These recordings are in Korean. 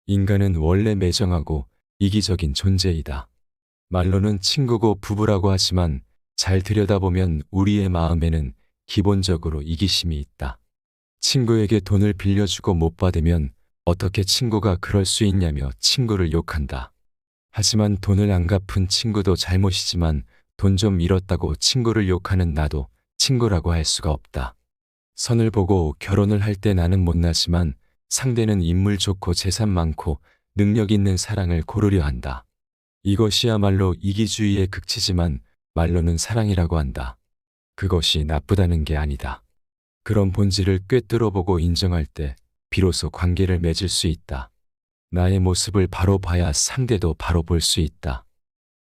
인간은 원래 매정하고 이기적인 존재이다. 말로는 친구고 부부라고 하지만 잘 들여다보면 우리의 마음에는 기본적으로 이기심이 있다. 친구에게 돈을 빌려주고 못 받으면 어떻게 친구가 그럴 수 있냐며 친구를 욕한다. 하지만 돈을 안 갚은 친구도 잘못이지만 돈 좀 잃었다고 친구를 욕하는 나도 친구라고 할 수가 없다. 선을 보고 결혼을 할 때 나는 못나지만 상대는 인물 좋고 재산 많고 능력 있는 사랑을 고르려 한다. 이것이야말로 이기주의의 극치지만 말로는 사랑이라고 한다. 그것이 나쁘다는 게 아니다. 그런 본질을 꿰뚫어보고 인정할 때 비로소 관계를 맺을 수 있다. 나의 모습을 바로 봐야 상대도 바로 볼 수 있다.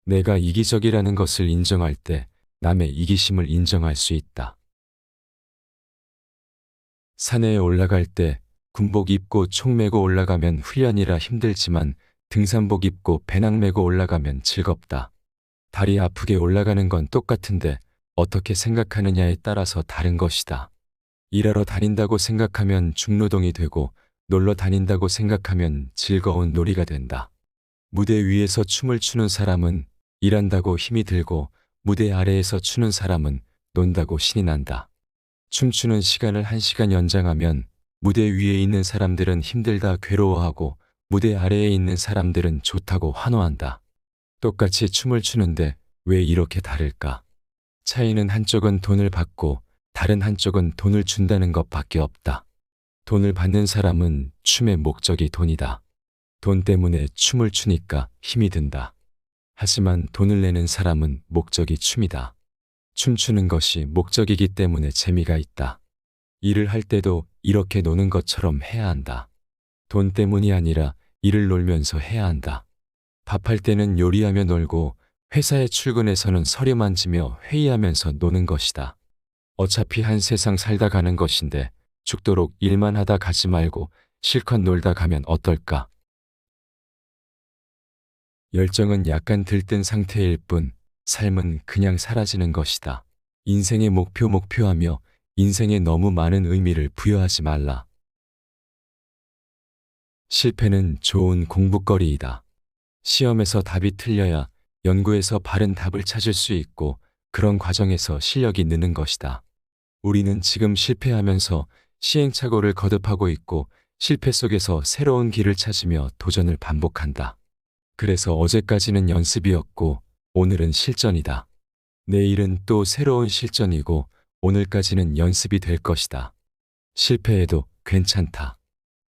내가 이기적이라는 것을 인정할 때 남의 이기심을 인정할 수 있다. 산에 올라갈 때 군복 입고 총 메고 올라가면 훈련이라 힘들지만 등산복 입고 배낭 메고 올라가면 즐겁다. 다리 아프게 올라가는 건 똑같은데 어떻게 생각하느냐에 따라서 다른 것이다. 일하러 다닌다고 생각하면 중노동이 되고 놀러 다닌다고 생각하면 즐거운 놀이가 된다. 무대 위에서 춤을 추는 사람은 일한다고 힘이 들고 무대 아래에서 추는 사람은 논다고 신이 난다. 춤추는 시간을 1시간 연장하면 무대 위에 있는 사람들은 힘들다 괴로워하고 무대 아래에 있는 사람들은 좋다고 환호한다. 똑같이 춤을 추는데 왜 이렇게 다를까? 차이는 한쪽은 돈을 받고 다른 한쪽은 돈을 준다는 것밖에 없다. 돈을 받는 사람은 춤의 목적이 돈이다. 돈 때문에 춤을 추니까 힘이 든다. 하지만 돈을 내는 사람은 목적이 춤이다. 춤추는 것이 목적이기 때문에 재미가 있다. 일을 할 때도 이렇게 노는 것처럼 해야 한다. 돈 때문이 아니라 일을 놀면서 해야 한다. 밥할 때는 요리하며 놀고 회사에 출근해서는 서류 만지며 회의하면서 노는 것이다. 어차피 한 세상 살다 가는 것인데 죽도록 일만 하다 가지 말고 실컷 놀다 가면 어떨까? 열정은 약간 들뜬 상태일 뿐 삶은 그냥 사라지는 것이다. 인생의 목표하며 인생에 너무 많은 의미를 부여하지 말라. 실패는 좋은 공부거리이다. 시험에서 답이 틀려야 연구에서 바른 답을 찾을 수 있고 그런 과정에서 실력이 느는 것이다. 우리는 지금 실패하면서 시행착오를 거듭하고 있고 실패 속에서 새로운 길을 찾으며 도전을 반복한다. 그래서 어제까지는 연습이었고 오늘은 실전이다. 내일은 또 새로운 실전이고 오늘까지는 연습이 될 것이다. 실패해도 괜찮다.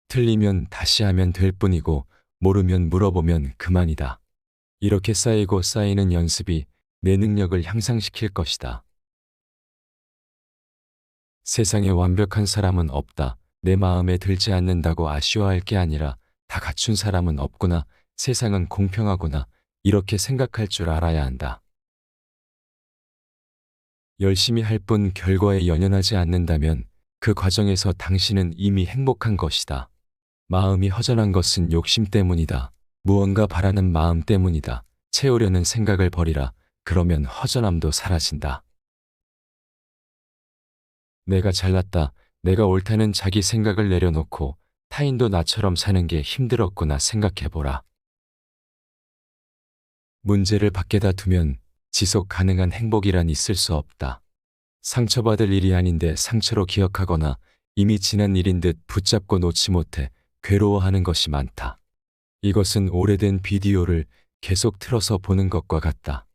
틀리면 다시 하면 될 뿐이고 모르면 물어보면 그만이다. 이렇게 쌓이고 쌓이는 연습이 내 능력을 향상시킬 것이다. 세상에 완벽한 사람은 없다. 내 마음에 들지 않는다고 아쉬워할 게 아니라 다 갖춘 사람은 없구나. 세상은 공평하구나. 이렇게 생각할 줄 알아야 한다. 열심히 할 뿐 결과에 연연하지 않는다면 그 과정에서 당신은 이미 행복한 것이다. 마음이 허전한 것은 욕심 때문이다. 무언가 바라는 마음 때문이다. 채우려는 생각을 버리라. 그러면 허전함도 사라진다. 내가 잘났다. 내가 옳다는 자기 생각을 내려놓고 타인도 나처럼 사는 게 힘들었구나 생각해보라. 문제를 밖에다 두면 지속 가능한 행복이란 있을 수 없다. 상처받을 일이 아닌데 상처로 기억하거나 이미 지난 일인 듯 붙잡고 놓지 못해 괴로워하는 것이 많다. 이것은 오래된 비디오를 계속 틀어서 보는 것과 같다.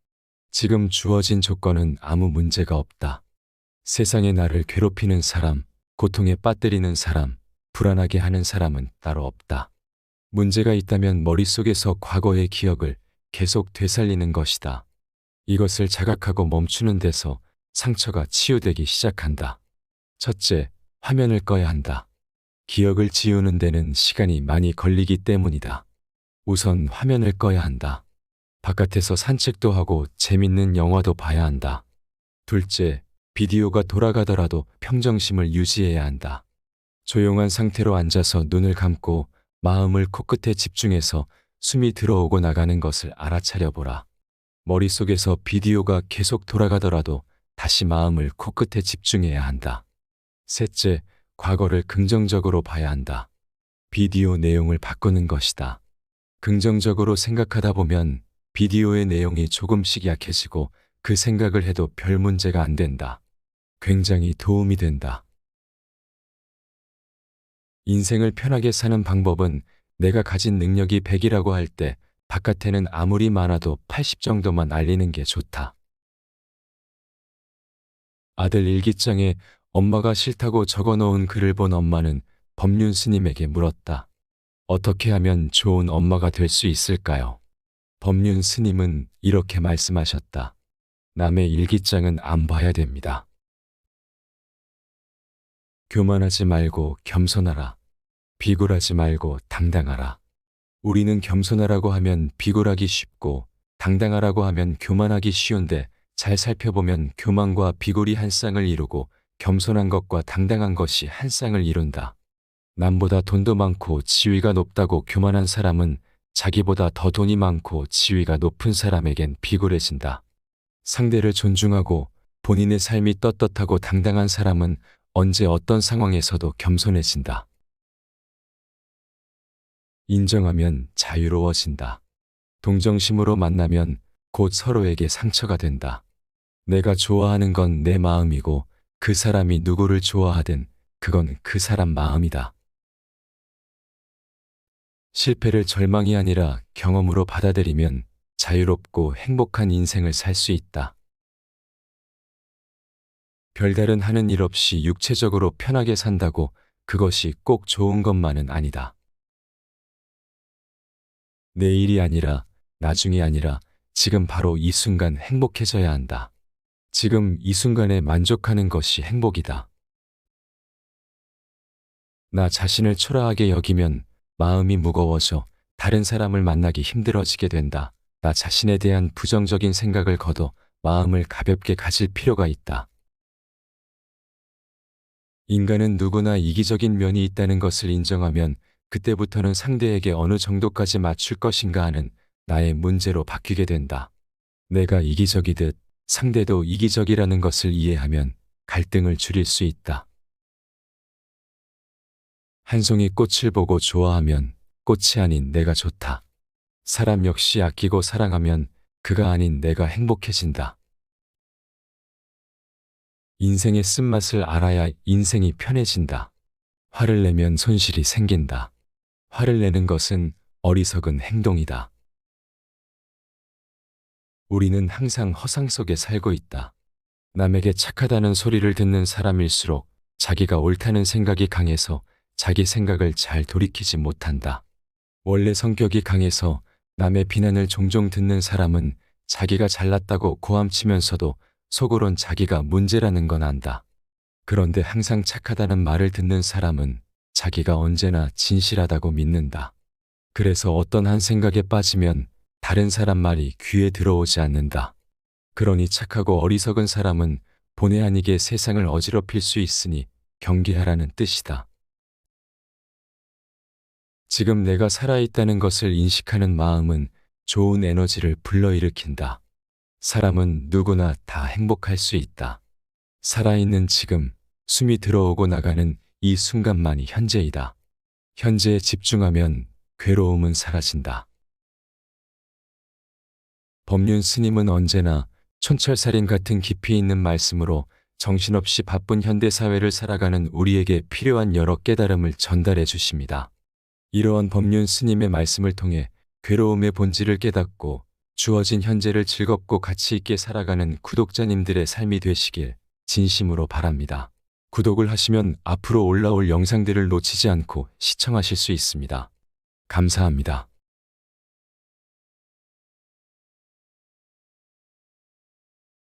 지금 주어진 조건은 아무 문제가 없다. 세상에 나를 괴롭히는 사람, 고통에 빠뜨리는 사람, 불안하게 하는 사람은 따로 없다. 문제가 있다면 머릿속에서 과거의 기억을 계속 되살리는 것이다. 이것을 자각하고 멈추는 데서 상처가 치유되기 시작한다. 첫째, 화면을 꺼야 한다. 기억을 지우는 데는 시간이 많이 걸리기 때문이다. 우선 화면을 꺼야 한다. 바깥에서 산책도 하고 재밌는 영화도 봐야 한다. 둘째, 비디오가 돌아가더라도 평정심을 유지해야 한다. 조용한 상태로 앉아서 눈을 감고 마음을 코끝에 집중해서 숨이 들어오고 나가는 것을 알아차려 보라. 머릿속에서 비디오가 계속 돌아가더라도 다시 마음을 코끝에 집중해야 한다. 셋째, 과거를 긍정적으로 봐야 한다. 비디오 내용을 바꾸는 것이다. 긍정적으로 생각하다 보면 비디오의 내용이 조금씩 약해지고 그 생각을 해도 별 문제가 안 된다. 굉장히 도움이 된다. 인생을 편하게 사는 방법은 내가 가진 능력이 100이라고 할 때 바깥에는 아무리 많아도 80 정도만 알리는 게 좋다. 아들 일기장에 엄마가 싫다고 적어놓은 글을 본 엄마는 법륜 스님에게 물었다. 어떻게 하면 좋은 엄마가 될 수 있을까요? 법륜 스님은 이렇게 말씀하셨다. 남의 일기장은 안 봐야 됩니다. 교만하지 말고 겸손하라. 비굴하지 말고 당당하라. 우리는 겸손하라고 하면 비굴하기 쉽고 당당하라고 하면 교만하기 쉬운데 잘 살펴보면 교만과 비굴이 한 쌍을 이루고 겸손한 것과 당당한 것이 한 쌍을 이룬다. 남보다 돈도 많고 지위가 높다고 교만한 사람은 자기보다 더 돈이 많고 지위가 높은 사람에겐 비굴해진다. 상대를 존중하고 본인의 삶이 떳떳하고 당당한 사람은 언제 어떤 상황에서도 겸손해진다. 인정하면 자유로워진다. 동정심으로 만나면 곧 서로에게 상처가 된다. 내가 좋아하는 건 내 마음이고 그 사람이 누구를 좋아하든 그건 그 사람 마음이다. 실패를 절망이 아니라 경험으로 받아들이면 자유롭고 행복한 인생을 살 수 있다. 별다른 하는 일 없이 육체적으로 편하게 산다고 그것이 꼭 좋은 것만은 아니다. 내일이 아니라 나중이 아니라 지금 바로 이 순간 행복해져야 한다. 지금 이 순간에 만족하는 것이 행복이다. 나 자신을 초라하게 여기면 마음이 무거워져 다른 사람을 만나기 힘들어지게 된다. 나 자신에 대한 부정적인 생각을 거둬 마음을 가볍게 가질 필요가 있다. 인간은 누구나 이기적인 면이 있다는 것을 인정하면 그때부터는 상대에게 어느 정도까지 맞출 것인가 하는 나의 문제로 바뀌게 된다. 내가 이기적이듯 상대도 이기적이라는 것을 이해하면 갈등을 줄일 수 있다. 한 송이 꽃을 보고 좋아하면 꽃이 아닌 내가 좋다. 사람 역시 아끼고 사랑하면 그가 아닌 내가 행복해진다. 인생의 쓴맛을 알아야 인생이 편해진다. 화를 내면 손실이 생긴다. 화를 내는 것은 어리석은 행동이다. 우리는 항상 허상 속에 살고 있다. 남에게 착하다는 소리를 듣는 사람일수록 자기가 옳다는 생각이 강해서 자기 생각을 잘 돌이키지 못한다. 원래 성격이 강해서 남의 비난을 종종 듣는 사람은 자기가 잘났다고 고함치면서도 속으론 자기가 문제라는 건 안다. 그런데 항상 착하다는 말을 듣는 사람은 자기가 언제나 진실하다고 믿는다. 그래서 어떤 한 생각에 빠지면 다른 사람 말이 귀에 들어오지 않는다. 그러니 착하고 어리석은 사람은 본의 아니게 세상을 어지럽힐 수 있으니 경계하라는 뜻이다. 지금 내가 살아있다는 것을 인식하는 마음은 좋은 에너지를 불러일으킨다. 사람은 누구나 다 행복할 수 있다. 살아있는 지금, 숨이 들어오고 나가는 이 순간만이 현재이다. 현재에 집중하면 괴로움은 사라진다. 법륜 스님은 언제나 촌철살인 같은 깊이 있는 말씀으로 정신없이 바쁜 현대사회를 살아가는 우리에게 필요한 여러 깨달음을 전달해 주십니다. 이러한 법륜 스님의 말씀을 통해 괴로움의 본질을 깨닫고 주어진 현재를 즐겁고 가치 있게 살아가는 구독자님들의 삶이 되시길 진심으로 바랍니다. 구독을 하시면 앞으로 올라올 영상들을 놓치지 않고 시청하실 수 있습니다. 감사합니다.